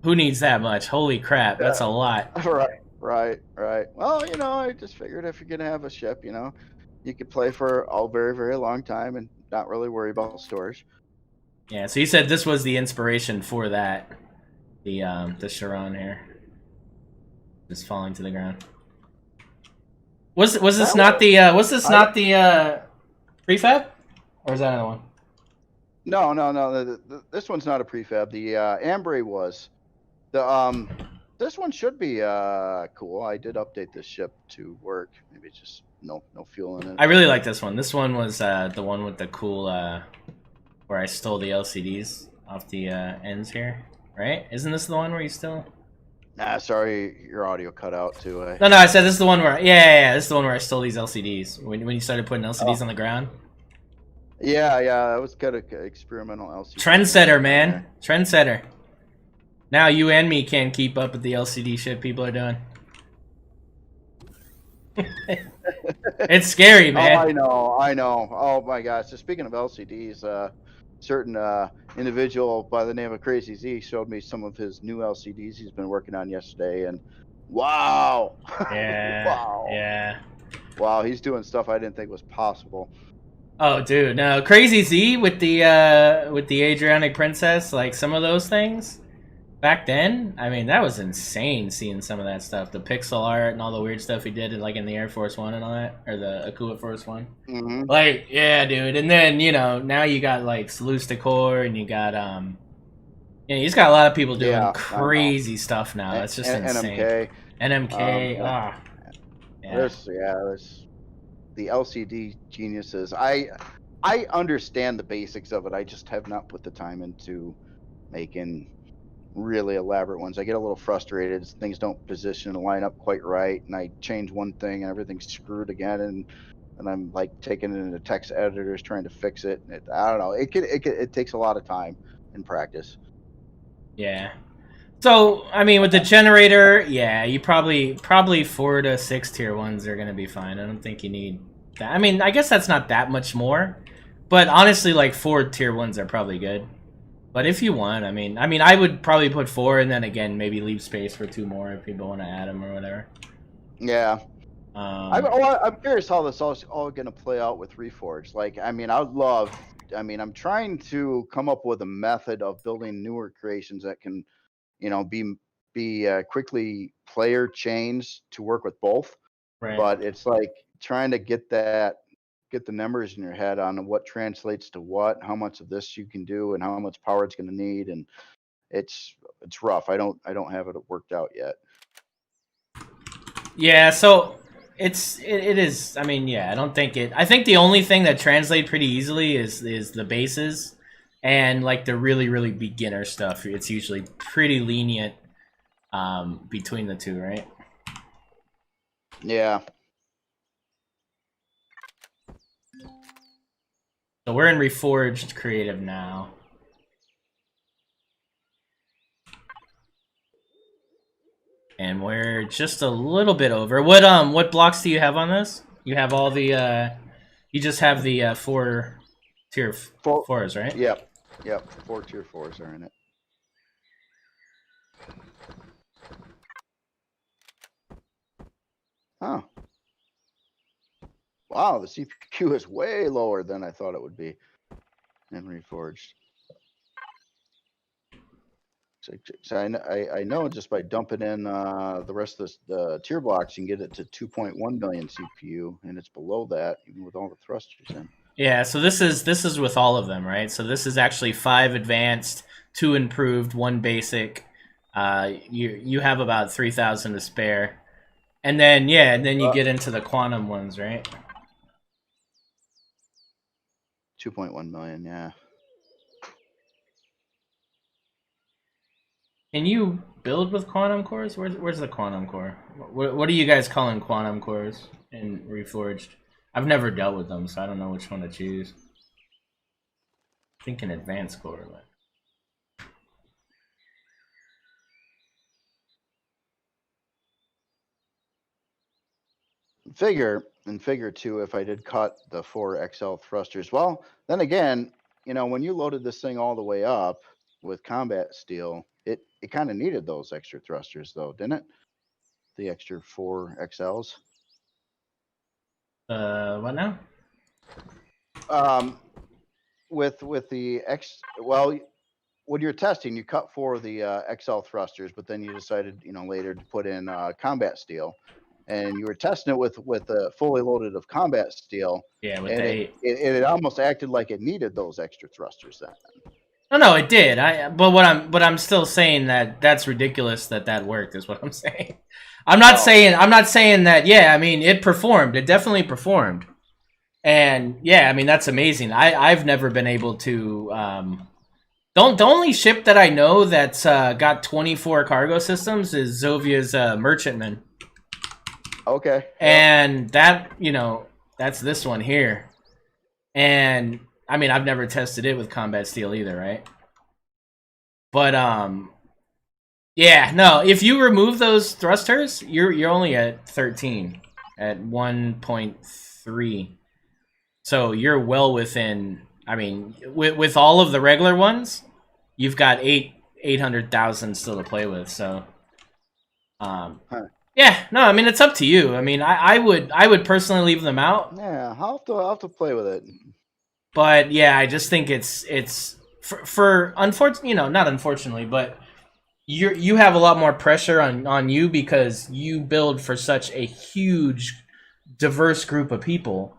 who needs that much? Holy crap, that's a lot. Right. Well, you know, I just figured if you're gonna have a ship, you know, you could play for a very, very long time and not really worry about storage. Yeah, so you said this was the inspiration for that, the Charon here, just falling to the ground. Was this not the prefab, or is that another one? No. This one's not a prefab. The Ambry was. The this one should be cool. I did update this ship to work. Maybe it's just no fuel in it. I really like this one. This one was the one with the cool where I stole the LCDs off the ends here, right? Isn't this the one where you still? Nah, sorry, your audio cut out too. No, I said this is the one where this is the one where I stole these LCDs when you started putting LCDs on the ground. Yeah, that was good experimental LCD. Trendsetter, man. Trendsetter. Now you and me can't keep up with the LCD shit people are doing. It's scary, man. Oh, I know. Oh my gosh. So speaking of LCDs, certain individual by the name of Crazy Z showed me some of his new LCDs he's been working on yesterday, and wow. Yeah. Wow, he's doing stuff I didn't think was possible. Oh, dude, no, Crazy Z with the Adriatic Princess, like some of those things back then. I mean, that was insane seeing some of that stuff, the pixel art and all the weird stuff he did, like in the Air Force One and all that, or the Akua Force One. Mm-hmm. Like, yeah, dude. And then, you know, now you got like Salute Decor, and you got he's got a lot of people doing crazy stuff now. That's just insane. NMK. Yeah. There's the LCD geniuses. I understand the basics of it. I just have not put the time into making really elaborate ones. I get a little frustrated. Things don't position and line up quite right, and I change one thing and everything's screwed again, and I'm like taking it into text editors trying to fix it. I don't know. It takes a lot of time and practice. Yeah. So, I mean, with the generator, yeah, you probably 4 to 6 tier 1s are going to be fine. I don't think you need that. I mean, I guess that's not that much more. But honestly, like 4 tier 1s are probably good. But if you want, I mean, I would probably put 4 and then again maybe leave space for 2 more if people want to add them or whatever. Yeah. I'm curious how this all going to play out with Reforged. Like, I mean, I'm trying to come up with a method of building newer creations that can, be quickly player changed to work with both. Right. But it's like trying to get the numbers in your head on what translates to what, how much of this you can do, and how much power it's going to need, and it's rough. I don't have it worked out yet. Yeah, so it is. I mean, yeah, I don't think it. I think the only thing that translates pretty easily is the bases, and like the really beginner stuff. It's usually pretty lenient between the two, right? Yeah. So we're in Reforged Creative now. And we're just a little bit over. What blocks do you have on this? You have all the you just have the 4 tier 4s, right? Yep. 4 tier 4s are in it. Oh. Wow, the CPU is way lower than I thought it would be in Reforged. So I know just by dumping in the rest of the tier blocks, you can get it to 2.1 billion CPU, and it's below that even with all the thrusters in. Yeah, so this is with all of them, right? So this is actually 5 advanced, 2 improved, 1 basic. You have about 3,000 to spare, and then you get into the quantum ones, right? 2.1 million, yeah. Can you build with quantum cores? Where's the quantum core? What are you guys calling quantum cores in Reforged? I've never dealt with them, so I don't know which one to choose. I think an advanced core. But... In figure 2, if I did cut the 4 XL thrusters, well, then again, when you loaded this thing all the way up with combat steel, it kind of needed those extra thrusters, though, didn't it? The extra 4 XLs. What now? With the well, when you're testing, you cut 4 of the XL thrusters, but then you decided, later to put in combat steel, and you were testing it with the fully loaded of combat steel. Yeah, with and the 8. It almost acted like it needed those extra thrusters then. No, it did. But I'm still saying that's ridiculous that worked. Is what I'm saying. I'm not saying that. Yeah, I mean it performed. It definitely performed. And yeah, I mean that's amazing. I've never been able to. The only ship that I know that's got 24 cargo systems is Zovia's Merchantman. Okay. And that that's this one here, and. I mean, I've never tested it with combat steel either, right? But yeah, no. If you remove those thrusters, you're only at 13, at 1.3. So you're well within. I mean, with all of the regular ones, you've got 800,000 still to play with. So, yeah, no. I mean, it's up to you. I mean, I would personally leave them out. Yeah, I'll have to play with it. But yeah, I just think it's for unfortunately, not unfortunately, but you have a lot more pressure on you because you build for such a huge, diverse group of people,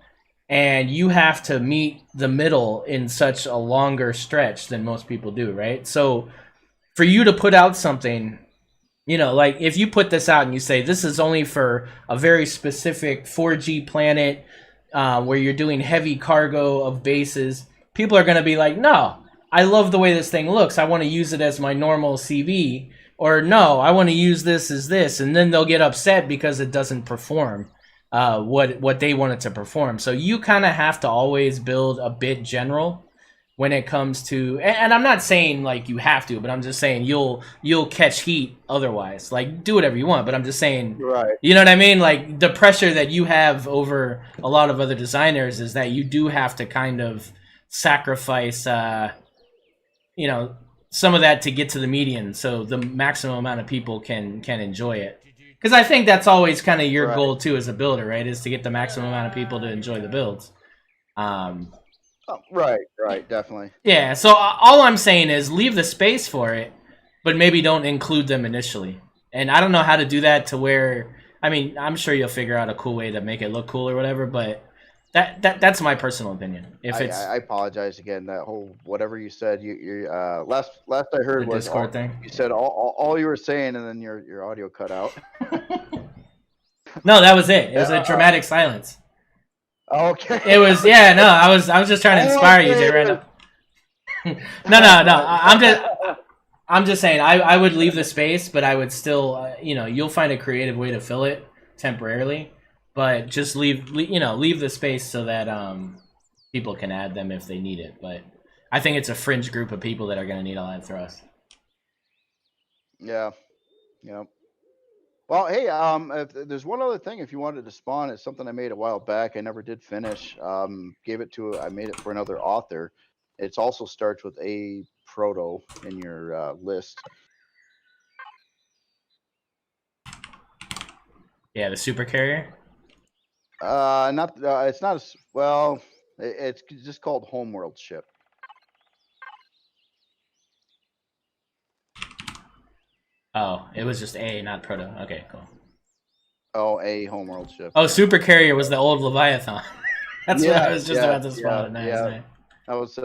and you have to meet the middle in such a longer stretch than most people do, right? So for you to put out something, like if you put this out and you say this is only for a very specific 4G planet. Where you're doing heavy cargo of bases, people are going to be like, no, I love the way this thing looks. I want to use it as my normal CV. Or no, I want to use this as this. And then they'll get upset because it doesn't perform what they want it to perform. So you kind of have to always build a bit general when it comes to, and I'm not saying like you have to, but I'm just saying you'll catch heat otherwise. Like do whatever you want, but I'm just saying, Right. you know what I mean? Like the pressure that you have over a lot of other designers is that you do have to kind of sacrifice, you know, some of that to get to the median, so the maximum amount of people can enjoy it. Because I think that's always kind of your Right. goal too as a builder, right? Is to get the maximum amount of people to enjoy the builds. Oh, right, definitely. Yeah, so all I'm saying is leave the space for it, but maybe don't include them initially. And I don't know how to do that to where, I mean, I'm sure you'll figure out a cool way to make it look cool or whatever, but that's my personal opinion. If it's I apologize again. That whole whatever you said, you last I heard the was Discord thing. you said all you were saying, and then your audio cut out. No, that was it. It was a dramatic silence. Okay. It was, yeah, no, I was just trying to inspire you, JRandall. No, I'm just saying I would leave the space, but I would still, you know, you'll find a creative way to fill it temporarily, but just leave the space so that people can add them if they need it. But I think it's a fringe group of people that are going to need all that thrust. Yeah. Yeah. Well, hey, if there's one other thing, if you wanted to spawn, it's something I made a while back. I never did finish. I made it for another author. It's also starts with a proto in your list. Yeah, the super carrier. Not. It's not as well. It's just called Homeworld ship. Oh, it was just A, not proto. Okay, cool. Oh, a Homeworld ship. Oh, super carrier was the old Leviathan. That's what I was just about to spawn. Nice. That was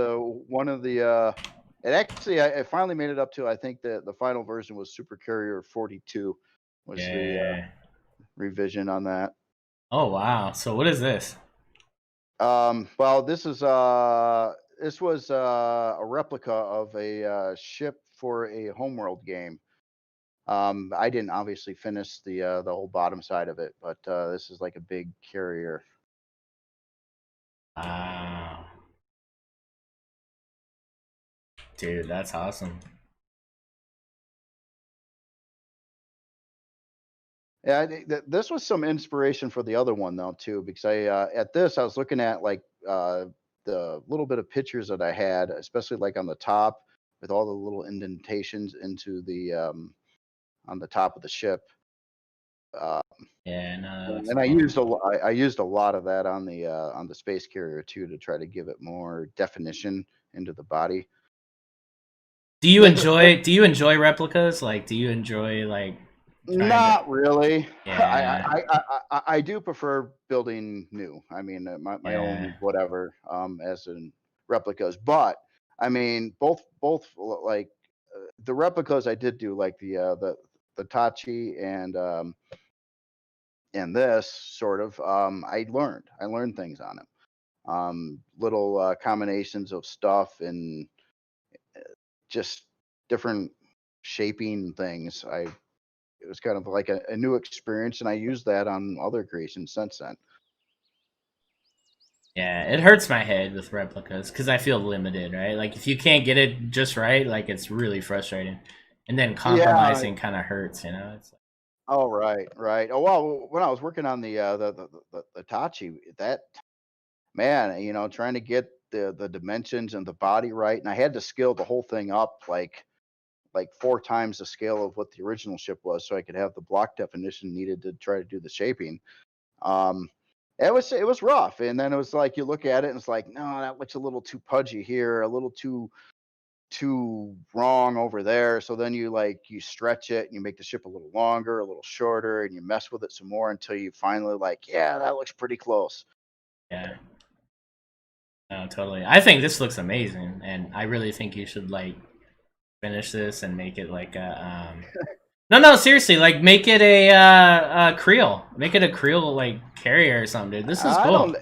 one of the. It actually, I finally made it up to. I think the final version was Super Carrier 42. Was the revision on that. Oh wow! So what is this? Well, this was a replica of a ship for a Homeworld game. I didn't obviously finish the whole bottom side of it, but this is like a big carrier. Wow. Dude, that's awesome. Yeah, I think this was some inspiration for the other one though too, because at this I was looking at like the little bit of pictures that I had, especially like on the top with all the little indentations into the on the top of the ship. Yeah, no. And I used a lot of that on the space carrier too to try to give it more definition into the body. Do you enjoy replicas? Like, do you enjoy like? Not really. Yeah. I do prefer building new. I mean, my own whatever as in replicas. But I mean, both like the replicas I did do, like the Tachi and this sort of. I learned things on them. Little combinations of stuff and just different shaping things. It was kind of like a new experience, and I used that on other creations since then. Yeah, it hurts my head with replicas because I feel limited, right? Like if you can't get it just right, like it's really frustrating. And then compromising kind of hurts, you know. It's like, oh right. Oh well, when I was working on the Tachi, that man, trying to get the dimensions and the body right, and I had to scale the whole thing up like 4 times the scale of what the original ship was, so I could have the block definition needed to try to do the shaping. It was rough, and then it was like you look at it and it's like, no, that looks a little too pudgy here, a little too wrong over there. So then you stretch it and you make the ship a little longer, a little shorter, and you mess with it some more until you finally yeah, that looks pretty close. Yeah. No, totally. I think this looks amazing, and I really think you should finish this and make it like a no, seriously, like make it a Creel. Make it a Creel carrier or something, dude. This is cool.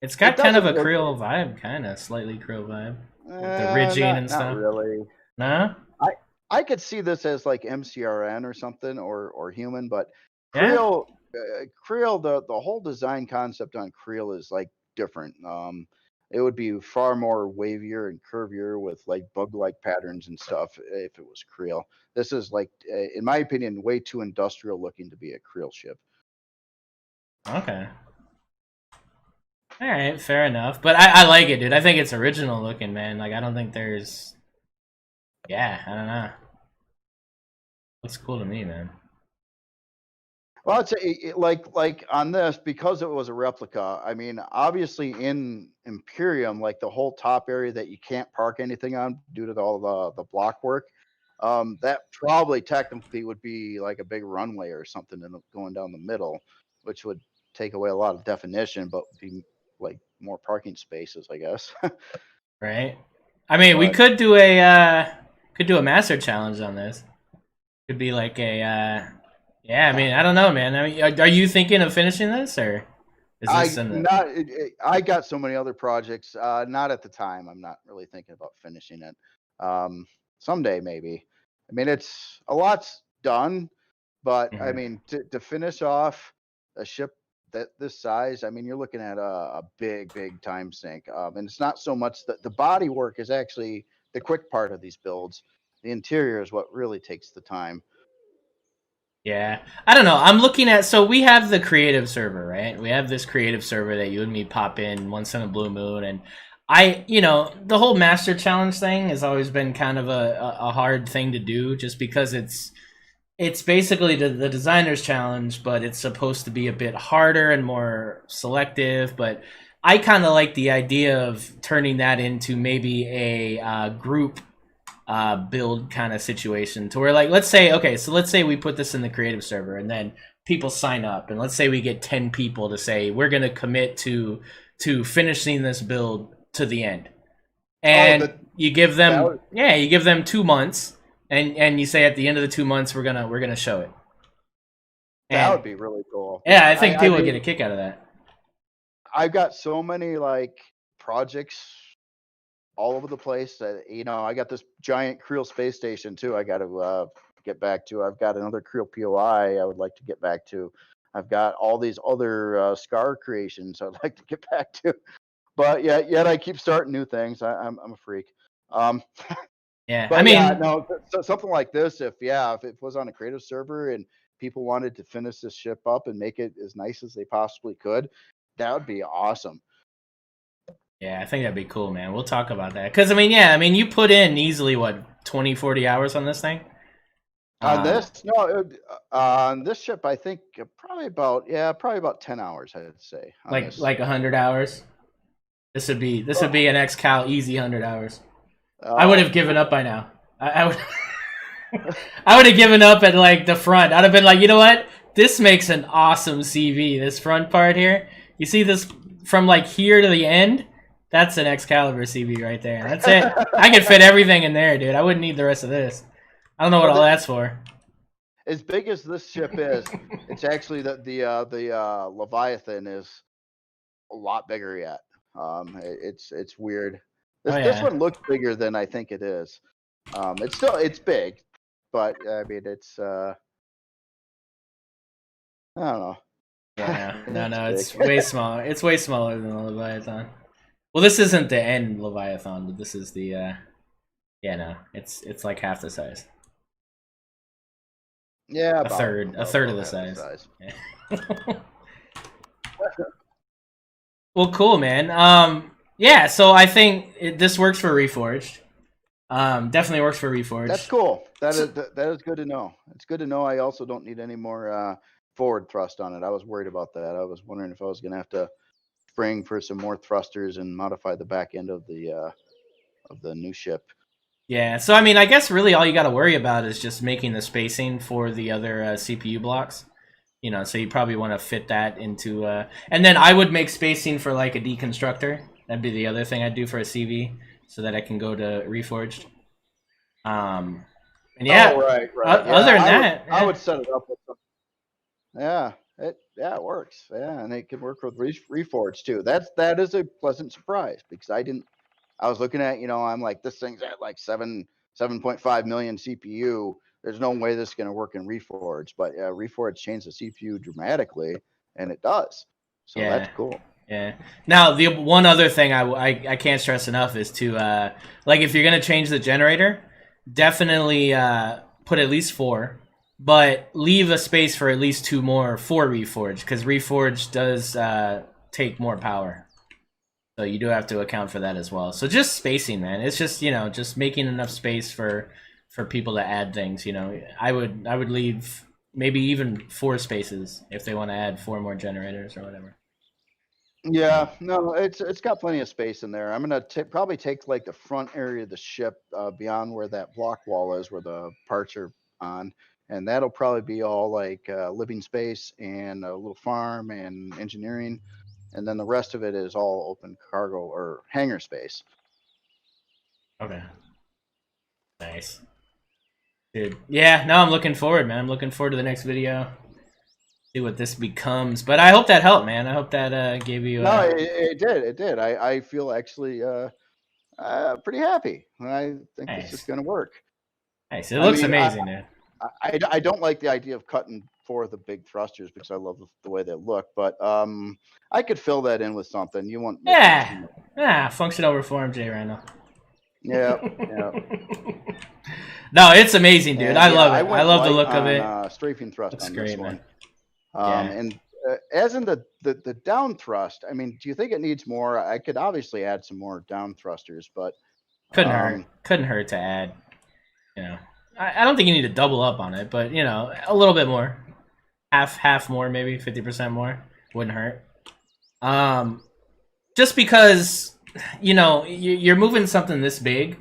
It's got It kind of a doesn't look. Creel vibe, kind of slightly Creel vibe. With the ridging and Not stuff. really. No? I could see this as like MCRN or something, or human, but Yeah? Creel, the whole design concept on Creel is like different. It would be far more wavier and curvier with like bug-like patterns and stuff if it was Creel. This is like, in my opinion, way too industrial looking to be a Creel ship. Okay. Alright, fair enough. But I like it, dude. I think it's original looking, man. Like, I don't think there's... Yeah, I don't know. Looks cool to me, man. Well, it's like on this, because it was a replica. I mean, obviously in Empyrion, like the whole top area that you can't park anything on due to all the block work, that probably technically would be like a big runway or something going down the middle, which would take away a lot of definition, but be like more parking spaces, I guess. Right? I mean, we But could do a master challenge on this. Could be like a yeah, I mean, I don't know, man. I mean, are you thinking of finishing this, or is this I got so many other projects. Not at the time. I'm not really thinking about finishing it. Someday maybe. I mean, it's a lot's done, but I mean, to finish off a ship that this size, I mean, you're looking at a big time sink. And it's not so much that the body work is actually the quick part of these builds. The interior is what really takes the time. Yeah, I don't know. I'm looking at, so we have the creative server, right? We have this creative server that you and me pop in once in a blue moon, and the whole master challenge thing has always been kind of a hard thing to do, just because it's basically the designer's challenge, but it's supposed to be a bit harder and more selective. But I kind of like the idea of turning that into maybe a group build kind of situation, to where, like, let's say we put this in the creative server, and then people sign up, and let's say we get 10 people to say we're going to commit to finishing this build to the end, and you give them 2 months, and you say at the end of the 2 months we're gonna show it. That would be really cool. Yeah, I think people would get a kick out of that. I've got so many like projects all over the place that, I got this giant Creel space station too. I got to get back to. I've got another Creel POI I would like to get back to. I've got all these other Scar creations I'd like to get back to. But yet I keep starting new things. I'm a freak. Yeah, but I mean, no, something like this. If it was on a creative server and people wanted to finish this ship up and make it as nice as they possibly could, that would be awesome. Yeah, I think that'd be cool, man. We'll talk about that. Because, you put in easily, 20, 40 hours on this thing? On this? No, on this ship, I think probably about 10 hours, I'd say. Like 100 hours? This would be an XCal easy 100 hours. I would have given up by now. I would I would have given up at, like, the front. I'd have been like, you know what? This makes an awesome CV. This front part here. You see this from, like, here to the end? That's an XCaliber CV right there. That's it. I could fit everything in there, dude. I wouldn't need the rest of this. I don't know what all that's for. As big as this ship is, it's actually the Leviathan is a lot bigger yet. It's weird. This one looks bigger than I think it is. It's big, but I mean it's I don't know. Yeah, no, it's way smaller. It's way smaller than the Leviathan. Well, this isn't the end Leviathan, but this is the it's like half the size. Yeah, a third of the size. Yeah. Well, cool, man. Yeah, so I think this works for Reforged. Definitely works for Reforged. That's cool. That is good to know. It's good to know. I also don't need any more forward thrust on it. I was worried about that. I was wondering if I was going to have to spring for some more thrusters and modify the back end of the new ship. Yeah, so I guess really all you got to worry about is just making the spacing for the other CPU blocks. So you probably want to fit that into and then I would make spacing for like a deconstructor. That'd be the other thing I'd do for a CV, so that I can go to Reforged. And yeah, right. Other than that, I would set it up with some. Yeah, It works. Yeah, and it can work with Reforge too. That is a pleasant surprise because I was looking at, I'm like, this thing's at like 7.5 million CPU. There's no way this is going to work in Reforge, but Reforge changed the CPU dramatically, and it does. So that's Yeah. cool. Yeah. Now, the one other thing I can't stress enough is to like if you're gonna change the generator, definitely put at least 4, but leave a space for at least 2 more for Reforge because Reforge does take more power, so you do have to account for that as well. So just spacing, man. It's just just making enough space for people to add things. I would leave maybe even 4 spaces if they want to add 4 more generators or whatever. Yeah, no, it's got plenty of space in there. I'm gonna probably take like the front area of the ship beyond where that block wall is, where the parts are on, and that'll probably be all like living space and a little farm and engineering, and then the rest of it is all open cargo or hangar space. Okay. Nice. Dude. Yeah, no, I'm looking forward, man. I'm looking forward to the next video. See what this becomes. But I hope that helped, man. I hope that gave you No, it did. It did. I feel actually pretty happy. I think this is nice. going to work. Nice. It I looks mean, amazing, dude. I don't like the idea of cutting 4 of the big thrusters because I love the way they look, but I could fill that in with something. You won't miss Yeah. it. Yeah, functional reform, JRandall. Yeah, yeah. No, it's amazing, dude. And, I love it. I I love the light look of it. Strafing thrust Looks on great, this one. man. Yeah. And as in the down thrust, I mean, do you think it needs more? I could obviously add some more down thrusters, but Couldn't hurt. Couldn't hurt to add. I don't think you need to double up on it, but a little bit more, half more, maybe 50% more wouldn't hurt. Just because you're moving something this big.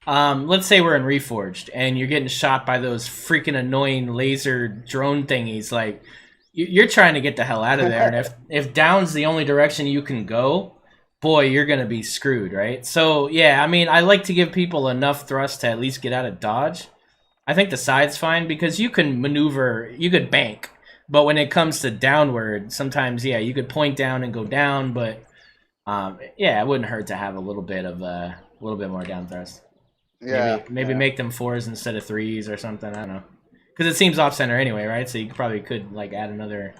Let's say we're in Reforged and you're getting shot by those freaking annoying laser drone thingies. Like you're trying to get the hell out of there, and if down's the only direction you can go, boy, you're gonna be screwed, right? So yeah, I mean, I like to give people enough thrust to at least get out of dodge. I think the side's fine because you can maneuver, you could bank, but when it comes to downward, sometimes you could point down and go down, but yeah, it wouldn't hurt to have a little bit more down thrust. yeah, maybe make them 4s instead of 3s or something. I don't know, because it seems off center anyway, right? So you probably could like add another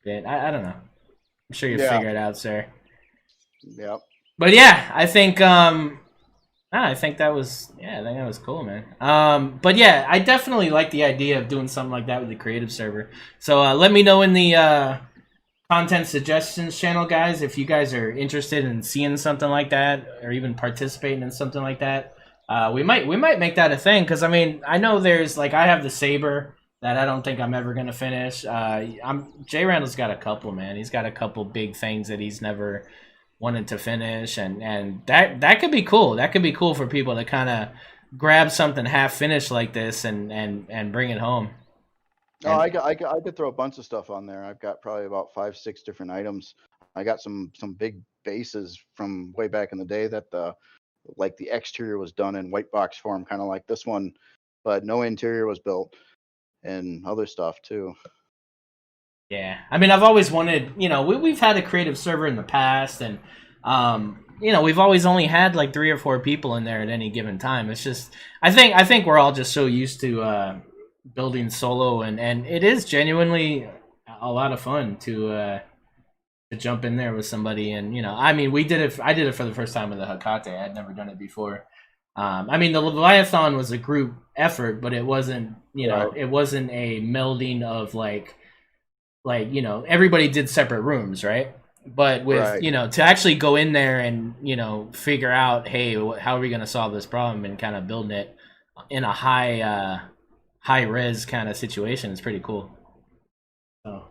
bit. I don't know. I'm sure you'll figure it out, sir. Yep. But yeah, I think that was cool, man. But yeah, I definitely like the idea of doing something like that with the creative server. So let me know in the content suggestions channel, guys, if you guys are interested in seeing something like that or even participating in something like that. We might make that a thing, because I mean, I know there's like, I have the Saber that I don't think I'm ever gonna finish. JRandall's got a couple, man. He's got a couple big things that he's never wanted to finish, and that could be cool. That could be cool for people to kind of grab something half finished like this and bring it home. Oh, I could throw a bunch of stuff on there. I've got probably about 5-6 different items. I got some big bases from way back in the day that the exterior was done in white box form, kind of like this one, but no interior was built, and other stuff too. Yeah, I mean, I've always wanted, we've had a creative server in the past, and we've always only had like 3 or 4 people in there at any given time. It's just, I think we're all just so used to building solo, and it is genuinely a lot of fun to jump in there with somebody. And I mean, I did it for the first time with the Hecate. I'd never done it before. I mean, the Leviathan was a group effort, but it wasn't it wasn't a melding of like everybody did separate rooms, right? But with to actually go in there and figure out, hey, how are we going to solve this problem, and kind of building it in a high res kind of situation is pretty cool. So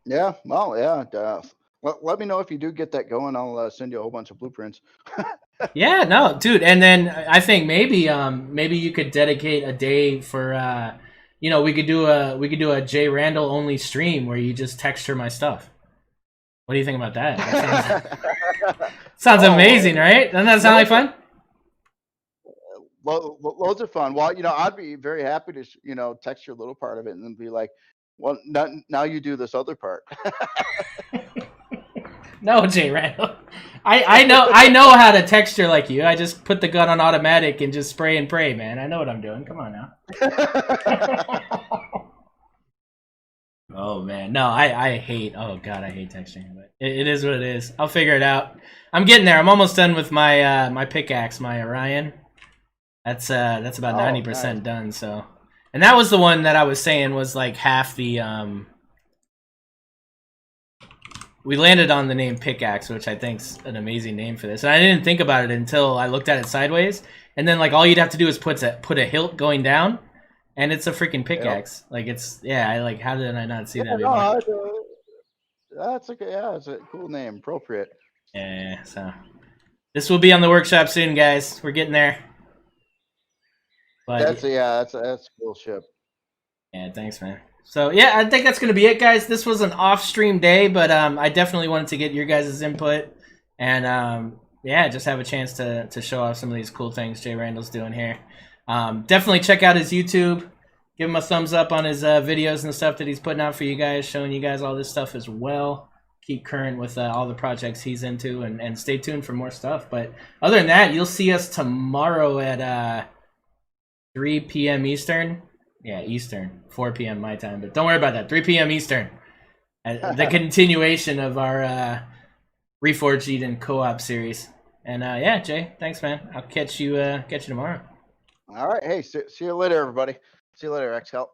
yeah, well, yeah. Let me know if you do get that going. I'll send you a whole bunch of blueprints. Yeah, no, dude. And then I think maybe you could dedicate a day for we could do a JRandall only stream where you just texture my stuff. What do you think about that? Sounds amazing, right? Doesn't that sound like fun? Loads of fun. Well, I'd be very happy to, text your little part of it and then be like, Well, now you do this other part. No, JRandall. I know how to texture like you. I just put the gun on automatic and just spray and pray, man. I know what I'm doing. Come on now. Oh man, no, I hate. Oh god, I hate texturing, but it is what it is. I'll figure it out. I'm getting there. I'm almost done with my my pickaxe, my Orion. That's about 90% done. So, and that was the one that I was saying was like half the We landed on the name Pickaxe, which I think's an amazing name for this. And I didn't think about it until I looked at it sideways. And then like all you'd have to do is put a hilt going down, and it's a freaking pickaxe. Yep. Like it's how did I not see that before? That's okay. Yeah, it's a cool name, appropriate. Yeah. So this will be on the workshop soon, guys. We're getting there. But that's a cool ship. Yeah, thanks, man. So yeah, I think that's gonna be it, guys. This was an off-stream day, but I definitely wanted to get your guys' input and yeah, just have a chance to show off some of these cool things JRandall's doing here. Definitely check out his YouTube. Give him a thumbs up on his videos and stuff that he's putting out for you guys, showing you guys all this stuff as well. Keep current with all the projects he's into, and stay tuned for more stuff. But other than that, you'll see us tomorrow at 3 p.m. Eastern. Yeah, Eastern, 4 p.m. my time, but don't worry about that. 3 p.m. Eastern. The continuation of our Reforged Eden co-op series. And yeah, Jay, thanks, man. I'll catch you tomorrow. All right. Hey, see you later, everybody. See you later, XCal.